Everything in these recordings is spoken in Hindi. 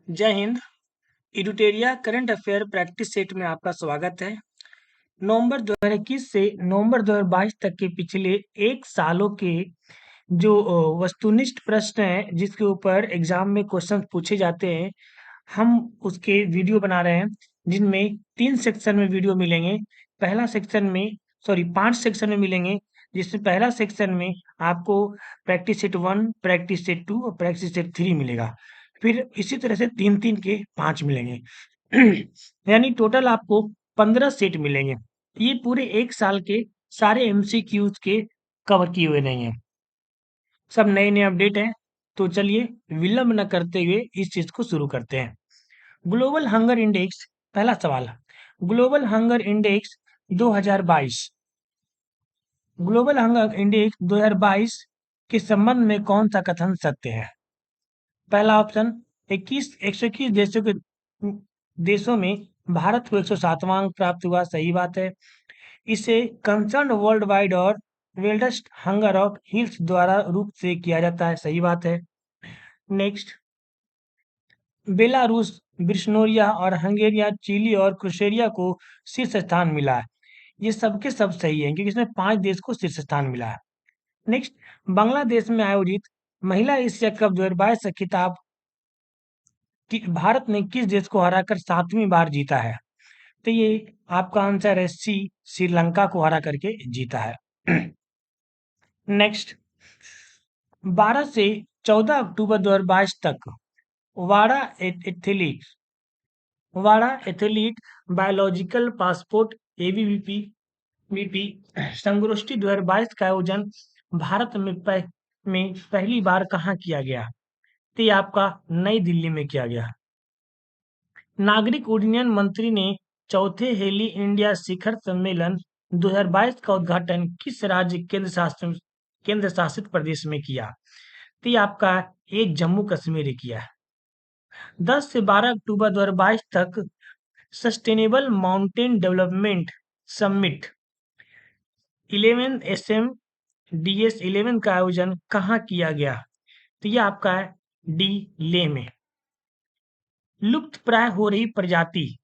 जय हिंद। इडुटेरिया करंट अफेयर प्रैक्टिस सेट में आपका स्वागत है। नवंबर 2021 से नवंबर 2022 तक के पिछले एक सालों के जो वस्तुनिष्ठ प्रश्न हैं जिसके ऊपर एग्जाम में क्वेश्चन पूछे जाते हैं, हम उसके वीडियो बना रहे हैं, जिनमें 3 सेक्शन में वीडियो मिलेंगे। पहला सेक्शन में 5 सेक्शन में मिलेंगे, जिसमें पहला सेक्शन में आपको प्रैक्टिस सेट 1, प्रैक्टिस सेट 2 और प्रैक्टिस सेट 3 मिलेगा। फिर इसी तरह से 3-3 के 5 मिलेंगे। यानी टोटल आपको 15 सेट मिलेंगे। ये पूरे 1 साल के सारे एमसीक्यूज के कवर किए हुए नहीं हैं। सब नए-नए अपडेट हैं। तो चलिए विलंब न करते हुए इस चीज़ को शुरू करते हैं। ग्लोबल हंगर इंडेक्स, पहला सवाल। Global hunger index 2022, global hunger index 2022 के संबंध में कौन सा कथन सत्य है? पहला ऑप्शन, 121 देशों में भारत को 107वां अंक प्राप्त हुआ, सही बात है। इसे कंसर्न वर्ल्ड वाइड और वेल्डेस्ट हंगर ऑफ हिल्स द्वारा रूप से किया जाता है, सही बात है। नेक्स्ट, बेलारूस, बिश्नोरिया और हंगेरिया, चिली और क्रोएशिया को शीर्ष स्थान मिला है। ये सबके सब सही है क्योंकि इसमें 5 देश को शीर्ष स्थान मिला है। नेक्स्ट, बांग्लादेश में आयोजित महिला एशिया कप 2022 का खिताब भारत ने किस देश को हराकर 7वीं बार जीता है? तो ये आपका आंसर है सी, श्रीलंका को हरा करके जीता है। नेक्स्ट, 12 से 14 अक्टूबर 2022 तक वाड़ा एथलीट वाड़ा athlete biological passport ABVP VP संगोष्ठी 2022 का आयोजन भारत में पहली बार कहाँ किया गया? तो ये आपका नई दिल्ली में किया गया। नागरिक उड्डयन मंत्री ने चौथे हेली इंडिया शिखर सम्मेलन 2022 का उद्घाटन किस राज्य केंद्र शासित प्रदेश में किया? तो ये आपका एक जम्मू कश्मीर ने किया है। 10 से 12 अक्टूबर 2022 तक sustainable mountain development summit 11 SM DS 11 का आयोजन कहाँ किया गया? तो ये आपका है डी, लेह में। लुप्त प्राय हो रही प्रजाति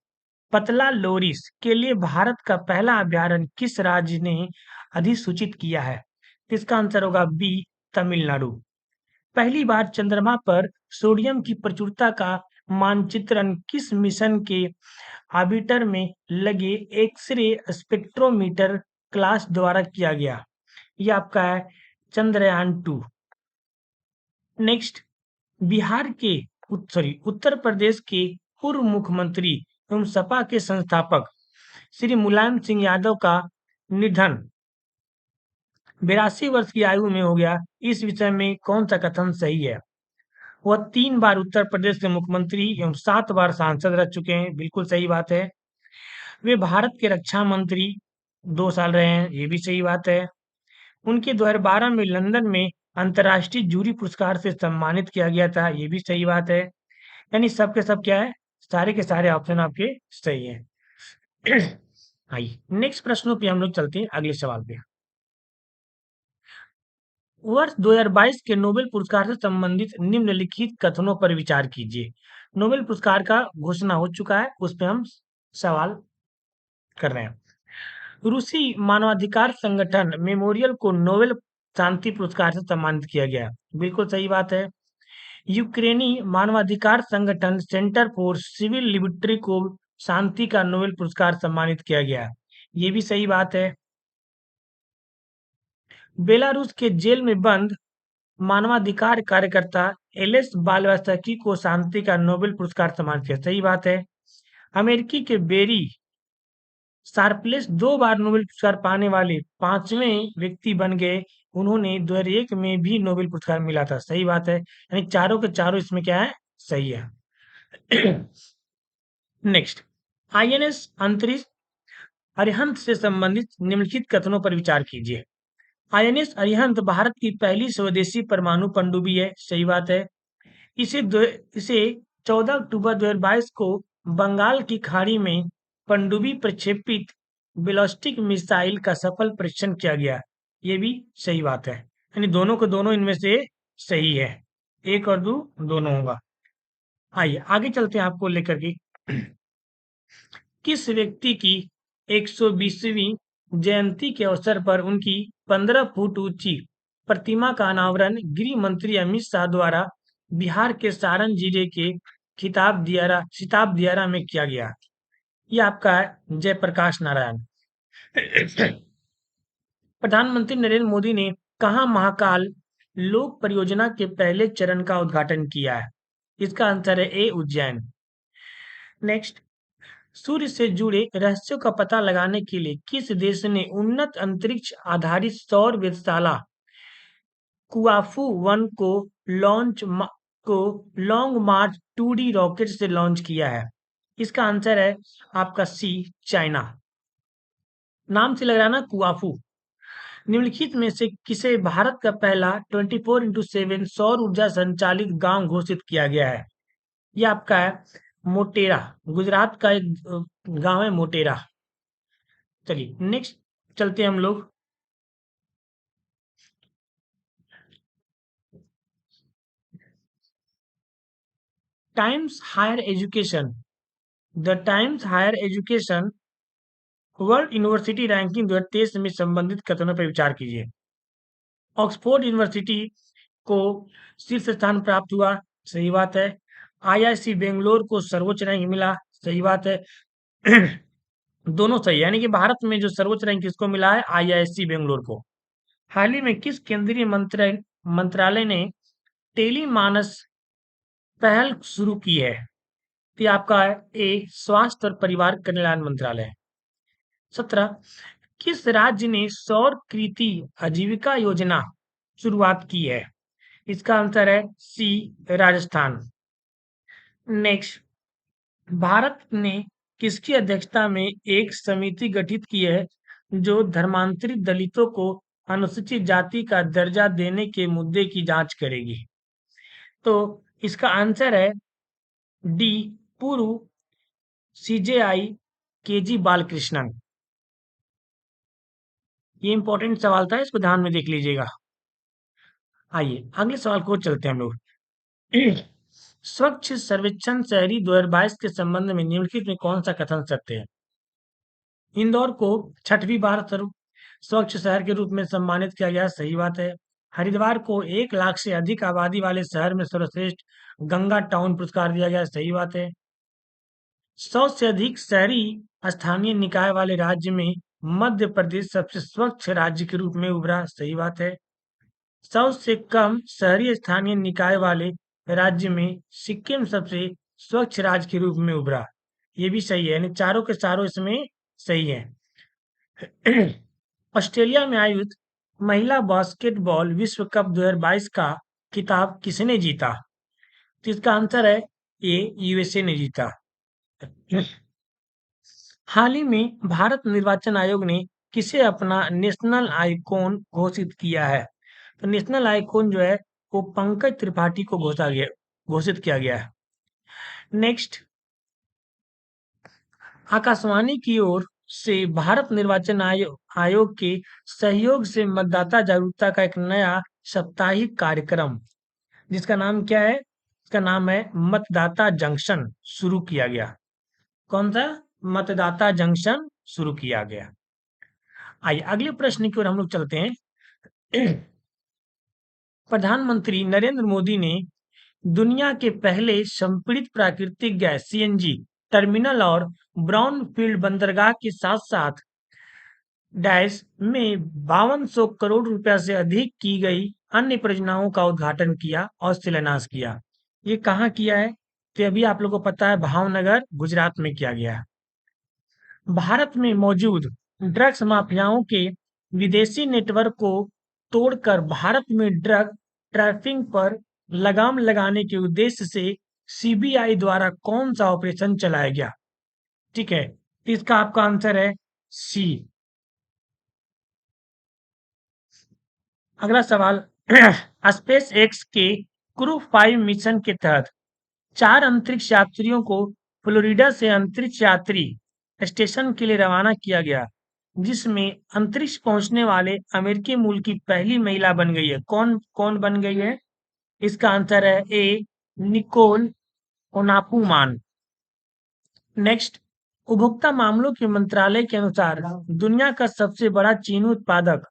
पतला लोरिस के लिए भारत का पहला अभयारण्य किस राज्य ने अधिसूचित किया है? तो इसका आंसर होगा बी, तमिलनाडु। पहली बार चंद्रमा पर सोडियम की प्रचुरता का मानचित्रण किस मिशन के ऑर्बिटर में लगे एक्स-रे स्पेक्ट्रोमीटर क्लास द्वारा किया गया? ये आपका है चंद्रयान 2। नेक्स्ट, बिहार के उत्तर प्रदेश के पूर्व मुख्यमंत्री एवं सपा के संस्थापक श्री मुलायम सिंह यादव का निधन 82 वर्ष की आयु में हो गया। इस विषय में कौन सा कथन सही है? वह 3 बार उत्तर प्रदेश के मुख्यमंत्री एवं 7 बार सांसद रह चुके हैं, बिल्कुल सही बात है। वे भारत के रक्षा मंत्री 2 साल रहे हैं, ये भी सही बात है। उनके 2012 में लंदन में अंतर्राष्ट्रीय जूरी पुरस्कार से सम्मानित किया गया था, ये भी सही बात है। यानी सब के सब क्या है, सारे के सारे ऑप्शन आपके सही है। आइए नेक्स्ट प्रश्नों पे हम लोग चलते हैं अगले सवाल पे। वर्ष 2022 के नोबेल पुरस्कार से संबंधित निम्नलिखित कथनों पर विचार कीजिए। नोबेल पुरस्कार का घोषणा हो चुका है, उस पे हम सवाल कर रहे हैं। रूसी मानवाधिकार संगठन मेमोरियल को नोबेल शांति पुरस्कार से सम्मानित किया गया, बिल्कुल सही बात है। यूक्रेनी मानवाधिकार संगठन सेंटर फॉर सिविल लिबर्टी को शांति का नोबेल पुरस्कार सम्मानित किया गया, ये भी सही बात है। बेलारूस के जेल में बंद मानवाधिकार कार्यकर्ता एलेस बालवास्की को शांति का नोबेल पुरस्कार सम्मानित किया, सही बात है। अमेरिकी के बेरी शार्पलेस 2 बार नोबेल पुरस्कार पाने वाले 5वें व्यक्ति बन गए। उन्होंने 2001 में भी नोबेल पुरस्कार मिला था, सही बात है। यानी चारों के चारों इसमें क्या है, सही है। नेक्स्ट, आईएनएस अंतरिक्ष अरिहंत से संबंधित निम्नलिखित कथनों पर विचार कीजिए। आईएनएस अरिहंत भारत की पहली स्वदेशी परमाणु पनडुब्बी है, सही बात है। इसे 14 अक्टूबर 2022 को बंगाल की खाड़ी में पनडुब्बी प्रक्षेपित बैलिस्टिक मिसाइल का सफल परीक्षण किया गया, ये भी सही बात है। यानी दोनों को दोनों इनमें से सही है, 1 और 2 दोनों होगा। आइए आगे चलते हैं आपको लेकर के। किस व्यक्ति की 120वीं जयंती के अवसर पर उनकी 15 फुट ऊंची प्रतिमा का अनावरण गृह मंत्री अमित शाह द्वारा बिहार के सारण जिले के सिताब दियारा में किया गया? ये आपका है जयप्रकाश नारायण। प्रधानमंत्री नरेंद्र मोदी ने कहाँ महाकाल लोक परियोजना के पहले चरण का उद्घाटन किया है? इसका आंसर है ए उज्जैन। नेक्स्ट, सूर्य से जुड़े रहस्यों का पता लगाने के लिए किस देश ने उन्नत अंतरिक्ष आधारित सौर वेधशाला कुआफू वन को लॉन्ग मार्च 2D रॉकेट से लॉन्च किया है? इसका आंसर है आपका सी चाइना। नाम से लग रहा है ना कुआफू। निम्नलिखित में से किसे भारत का पहला 24x7 सौर ऊर्जा संचालित गांव घोषित किया गया है? ये आपका है मोटेरा। गुजरात का एक गांव है मोटेरा। चलिए नेक्स्ट चलते हैं हम लोग। Times higher education the Times higher education world university ranking 2023 में संबंधित कथनों पर विचार कीजिए। ऑक्सफोर्ड यूनिवर्सिटी को शीर्ष स्थान प्राप्त हुआ, सही बात है। आईआईसी बेंगलोर को सर्वोच्च रैंक मिला, सही बात है। दोनों सही है, यानी कि भारत में जो सर्वोच्च रैंक किसको मिला है? आईआईसी बेंगलोर को। हाल ही में किस केंद्रीय मंत्रालय ने टेली मानस पहल शुरू की है? तो ये आपका है ए स्वास्थ्य और परिवार कल्याण मंत्रालय। 17, किस राज्य ने सौर कृषि आजीविका योजना शुरुआत की है? इसका आंसर है सी राजस्थान। नेक्स्ट, भारत ने किसकी अध्यक्षता में एक समिति गठित की है जो धर्मांतरित दलितों को अनुसूचित जाति का दर्जा देने के मुद्दे की जांच करेगी? तो इसका आंसर है डी पूर्व सीजेआई केजी बालकृष्णन। ये इंपॉर्टेंट सवाल था, इसको ध्यान में देख लीजिएगा। आइए अगले सवाल को चलते हैं हम लोग। स्वच्छ सर्वेक्षण शहरी 2022 के संबंध में निम्नलिखित में कौन सा कथन सत्य है? इंदौर को छठवीं बार सर्व स्वच्छ शहर के रूप में सम्मानित किया गया, सही बात है। हरिद्वार को 1 लाख से अधिक आबादी वाले शहर में सर्वश्रेष्ठ गंगा टाउन पुरस्कार दिया गया, सही बात है। 100 से अधिक शहरी स्थानीय निकाय वाले राज्य में मध्य प्रदेश सबसे स्वच्छ राज्य के रूप में उभरा, सही बात है। 100 से कम शहरी स्थानीय निकाय वाले राज्य में सिक्किम सबसे स्वच्छ राज्य के रूप में उभरा, ये भी सही है, यानी चारों के चारों इसमें सही है। ऑस्ट्रेलिया में आयोजित महिला बास्केटबॉल विश्व कप 2022 का खिताब किसने जीता? तो इसका आंसर है ए यूएसए ने जीता। हाल ही में भारत निर्वाचन आयोग ने किसे अपना नेशनल आइकॉन घोषित किया है? तो नेशनल आइकॉन जो है वो पंकज त्रिपाठी को घोषित किया गया है। नेक्स्ट, आकाशवाणी की ओर से भारत निर्वाचन आयोग के सहयोग से मतदाता जागरूकता का एक नया साप्ताहिक कार्यक्रम, जिसका नाम क्या है? इसका नाम है मतदाता जंक्शन, शुरू किया गया। कौन सा? मतदाता जंक्शन शुरू किया गया। आइए अगले प्रश्न की ओर हम लोग चलते हैं। प्रधानमंत्री नरेंद्र मोदी ने दुनिया के पहले संपीड़ित प्राकृतिक गैस सीएनजी टर्मिनल और ब्राउनफील्ड बंदरगाह के साथ साथ डैश में 5200 करोड़ रुपया से अधिक की गई अन्य परियोजनाओं का उद्घाटन किया और शिलान्यास किया। ये कहाँ किया है? तो अभी आप लोगों को पता है भावनगर गुजरात में किया गया है। भारत में मौजूद ड्रग्स माफियाओं के विदेशी नेटवर्क को तोड़कर भारत में ड्रग ट्रैफिकिंग पर लगाम लगाने के उद्देश्य से सीबीआई द्वारा कौन सा ऑपरेशन चलाया गया? ठीक है, इसका आपका आंसर है सी। अगला सवाल, स्पेस एक्स के क्रू 5 मिशन के तहत 4 अंतरिक्ष यात्रियों को फ्लोरिडा से अंतरिक्ष यात्री स्टेशन के लिए रवाना किया गया, जिसमें अंतरिक्ष पहुंचने वाले अमेरिकी मूल की पहली महिला बन गई है। कौन कौन बन गई है? इसका आंसर है ए निकोल ओनापू मान। नेक्स्ट, उपभोक्ता मामलों के मंत्रालय के अनुसार दुनिया का सबसे बड़ा चीनी उत्पादक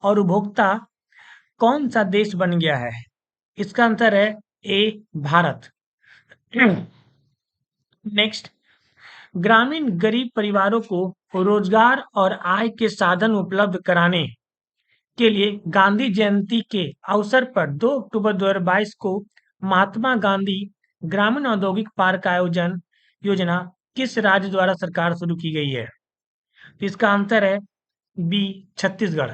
और उपभोक्ता कौन सा देश बन गया है? इसका आंसर है ए, भारत। नेक्स्ट, ग्रामीण गरीब परिवारों को रोजगार और आय के साधन उपलब्ध कराने के लिए गांधी जयंती के अवसर पर 2 अक्टूबर 2022 को महात्मा गांधी ग्रामीण औद्योगिक पार्क आयोजन योजना किस राज्य द्वारा सरकार शुरू की गई है? इसका आंसर है बी, छत्तीसगढ़।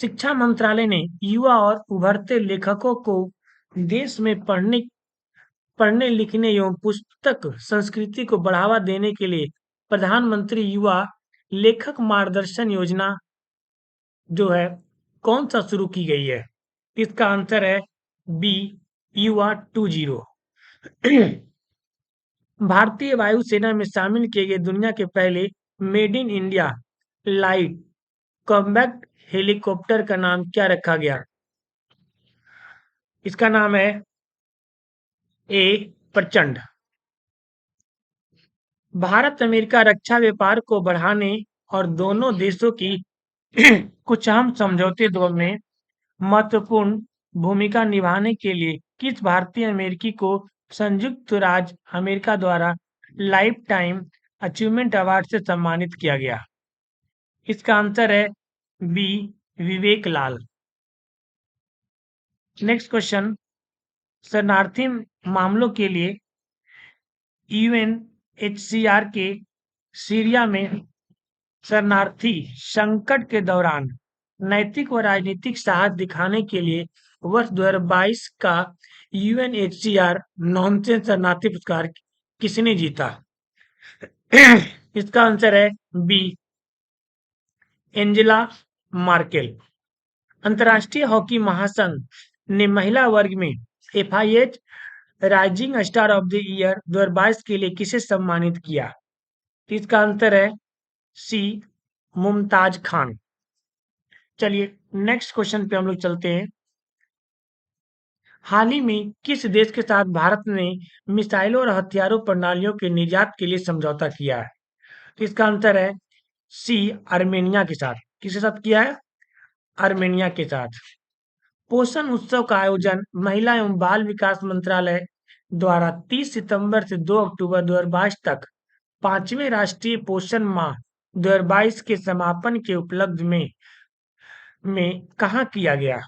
शिक्षा मंत्रालय ने युवा और उभरते लेखकों को देश में पढ़ने लिखने एवं पुस्तक संस्कृति को बढ़ावा देने के लिए प्रधानमंत्री युवा लेखक मार्गदर्शन योजना जो है कौन सा शुरू की गई है? इसका आंसर है बी, युवा 20। भारतीय वायुसेना में शामिल किए गए दुनिया के पहले made in India light combat helicopter का नाम क्या रखा गया? इसका नाम है ए, प्रचंड। भारत अमेरिका रक्षा व्यापार को बढ़ाने और दोनों देशों की कुछ अहम समझौते दौर में महत्वपूर्ण भूमिका निभाने के लिए किस भारतीय अमेरिकी को संयुक्त राज्य अमेरिका द्वारा लाइफ टाइम अचीवमेंट अवार्ड से सम्मानित किया गया? इसका आंसर है बी, विवेक लाल। नेक्स्ट क्वेश्चन, शरणार्थी मामलों के लिए यूएनएचसीआर के सीरिया में शरणार्थी संकट के दौरान नैतिक व राजनीतिक साहस दिखाने के लिए वर्ष 2022 का यूएनएचसीआर नॉनसेंस शरणार्थी पुरस्कार किसने जीता? इसका आंसर है बी, एंजेला मार्केल। अंतर्राष्ट्रीय हॉकी महासंघ ने महिला वर्ग में FIH rising star of the year 2022 के लिए किसे सम्मानित किया? तो इसका आंसर है सी, मुमताज खान। चलिए नेक्स्ट क्वेश्चन पे हम लोग चलते हैं। हाल ही में किस देश के साथ भारत ने मिसाइलों और हथियारों प्रणालियों के निर्यात के लिए समझौता किया है? तो इसका आंसर है सी, आर्मेनिया के साथ। किसके साथ किया है? आर्मेनिया के साथ। पोषण उत्सव का आयोजन महिला एवं बाल विकास मंत्रालय द्वारा 30 सितंबर से 2 अक्टूबर 2022 तक 5वें राष्ट्रीय पोषण माह 2022 के समापन के उपलक्ष्य में कहाँ किया गया?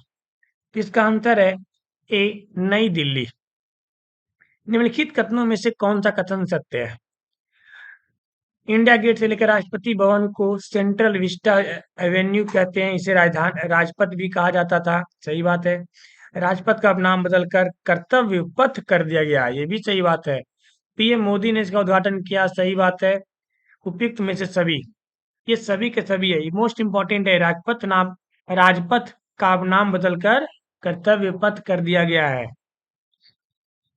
इसका आंसर है ए, नई दिल्ली। निम्नलिखित कथनों में से कौन सा कथन सत्य है? इंडिया गेट से लेकर राष्ट्रपति भवन को सेंट्रल विस्टा एवेन्यू कहते हैं, इसे राजपथ भी कहा जाता था। सही बात है। राजपथ का अब नाम बदलकर कर्तव्य पथ कर दिया गया, ये भी सही बात है। पीएम मोदी ने इसका उद्घाटन किया, सही बात है। उपयुक्त में से सभी, ये सभी के सभी है। मोस्ट इंपॉर्टेंट है, राजपथ का अब नाम बदलकर कर्तव्य पथ कर दिया गया है।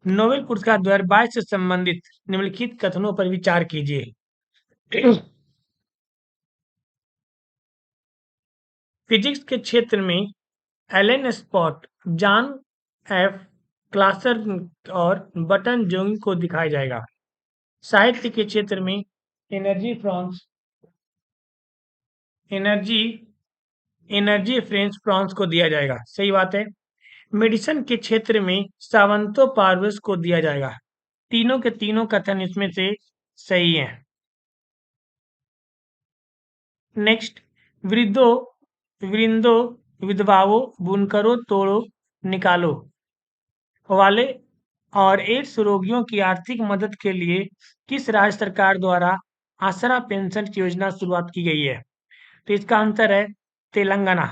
नोबेल पुरस्कार 2022 से संबंधित निम्नलिखित कथनों पर विचार कीजिए। फिजिक्स के क्षेत्र में एलन स्पॉट, जॉन एफ क्लासर और बटन जोंग को दिखाया जाएगा। साहित्य के क्षेत्र में एनर्जी फ्रेंच फ्रांस को दिया जाएगा। सही बात है। मेडिसिन के क्षेत्र में सावंतो पार्वस को दिया जाएगा। तीनों के तीनों कथन इसमें से सही हैं। नेक्स्ट, वृंदो विधवाओं बुनकरों तोड़ो निकालो वाले और एड्स रोगियों की आर्थिक मदद के लिए किस राज्य सरकार द्वारा आसरा पेंशन की योजना शुरुआत की गई है? तो इसका आंसर है तेलंगाना।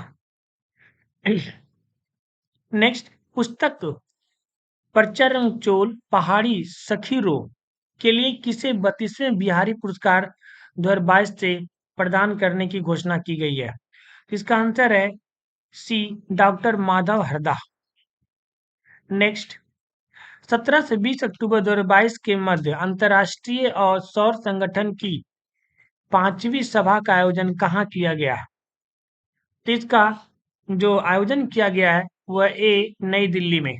नेक्स्ट, पुस्तक परचरंचोल पहाड़ी सखीरो के लिए किसे 32वें बिहारी पुरस्कार 2022 से प्रदान करने की घोषणा की गई है? इसका आंसर है सी, डॉक्टर माधव हरदा। नेक्स्ट, 17 से 20 अक्टूबर 2022 के मध्य अंतर्राष्ट्रीय और सौर संगठन की 5वीं सभा का आयोजन कहाँ किया गया? तो इसका जो आयोजन किया गया है वह ए, नई दिल्ली में।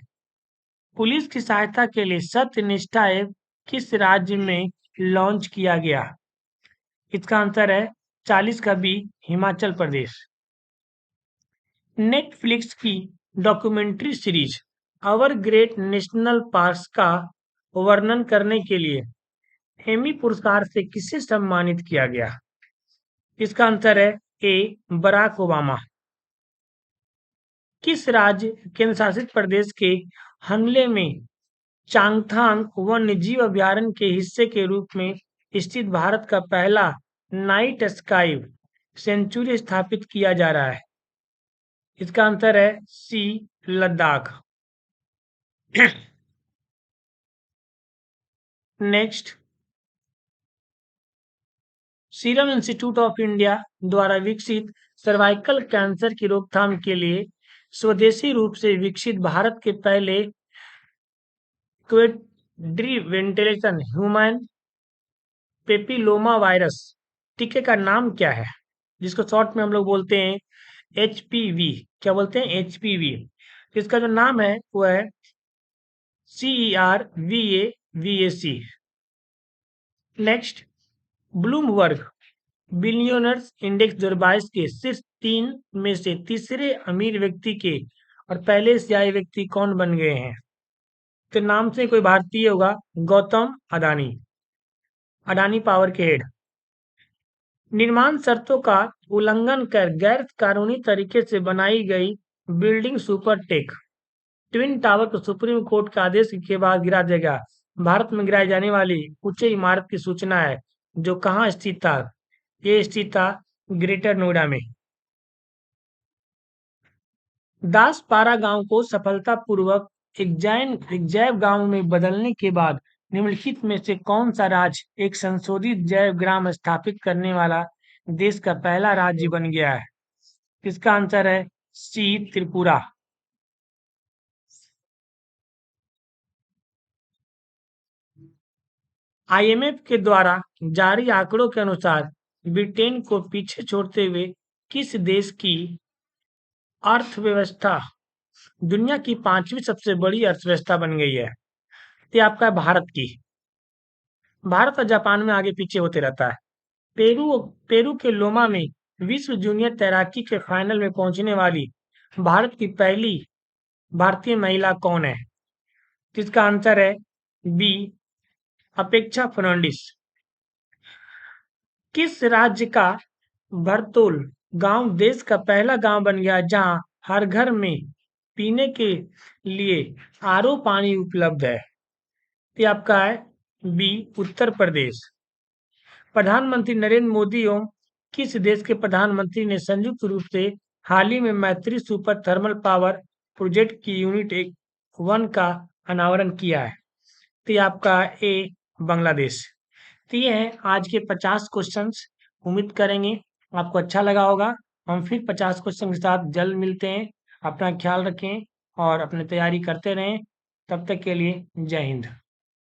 पुलिस की सहायता के लिए सत्यनिष्ठा ऐप किस राज्य में लॉन्च किया गया? इसका आंसर है 40 का बी, हिमाचल प्रदेश। नेटफ्लिक्स की डॉक्यूमेंट्री सीरीज अवर ग्रेट नेशनल पार्क्स का वर्णन करने के लिए एमी पुरस्कार से किसे सम्मानित किया गया? इसका आंसर है ए, बराक ओबामा। किस राज्य केंद्र शासित प्रदेश के हनले में चांगथांग वन्यजीव अभयारण्य के हिस्से के रूप में स्थित भारत का पहला नाइट स्काई सेंचुरी स्थापित किया जा रहा है? इसका आंसर है C, Ladakh. Next, Serum Institute of India द्वारा विकसित सर्वाइकल कैंसर की रोकथाम के लिए स्वदेशी रूप से विकसित भारत के पहले क्वेड्रीवेंटिलेशन ह्यूमन पेपिलोमा वायरस टीके का नाम क्या है? जिसको शॉर्ट में हम लोग बोलते हैं HPV। क्या बोलते हैं? HPV। इसका जो नाम है वो है CERVAVAC। Next, Bloomberg billionaires index 2022 के शीर्ष 3 में से तीसरे अमीर व्यक्ति के और पहले एशियाई व्यक्ति कौन बन गए हैं? तो नाम से कोई भारतीय होगा, गौतम अडानी। अडानी पावर के हेड। निर्माण शर्तों का उल्लंघन कर गैर कानूनी तरीके से बनाई गई बिल्डिंग सुपरटेक ट्विन टावर को सुप्रीम कोर्ट के आदेश के बाद गिरा दिया गया। भारत में गिराई जाने वाली उच्च इमारत की सूचना है, जो कहाँ स्थित था? ये स्थित था ग्रेटर नोएडा में। दासपारा गांव को सफलतापूर्वक एक जैव गांव में बदलने के बाद निम्नलिखित में से कौन सा राज्य एक संशोधित जैव ग्राम स्थापित करने वाला देश का पहला राज्य बन गया है? इसका आंसर है सी, त्रिपुरा। IMF के द्वारा जारी आंकड़ों के अनुसार ब्रिटेन को पीछे छोड़ते हुए किस देश की अर्थव्यवस्था दुनिया की 5वीं सबसे बड़ी अर्थव्यवस्था बन गई है? ये आपका है भारत की। भारत और जापान में आगे पीछे होते रहता है। पेरू पेरू के लोमा में विश्व जूनियर तैराकी के फाइनल में पहुंचने वाली भारत की पहली भारतीय महिला कौन है? इसका आंसर है बी, अपेक्षा फर्नांडिस। किस राज्य का भरतोल गांव देश का पहला गांव बन गया जहां हर घर में पीने के लिए RO पानी उपलब्ध है? ये आपका है बी, उत्तर प्रदेश। प्रधानमंत्री नरेंद्र मोदी एवं किस देश के प्रधानमंत्री ने संयुक्त रूप से हाल ही में मैत्री सुपर थर्मल पावर प्रोजेक्ट की यूनिट 1 का अनावरण किया है? तो ये आपका ए, बांग्लादेश। तो ये है आज के 50 क्वेश्चंस। उम्मीद करेंगे आपको अच्छा लगा होगा। हम फिर 50 क्वेश्चन के साथ जल्द मिलते हैं। अपना ख्याल रखें और अपनी तैयारी करते रहें। तब तक के लिए जय हिंद।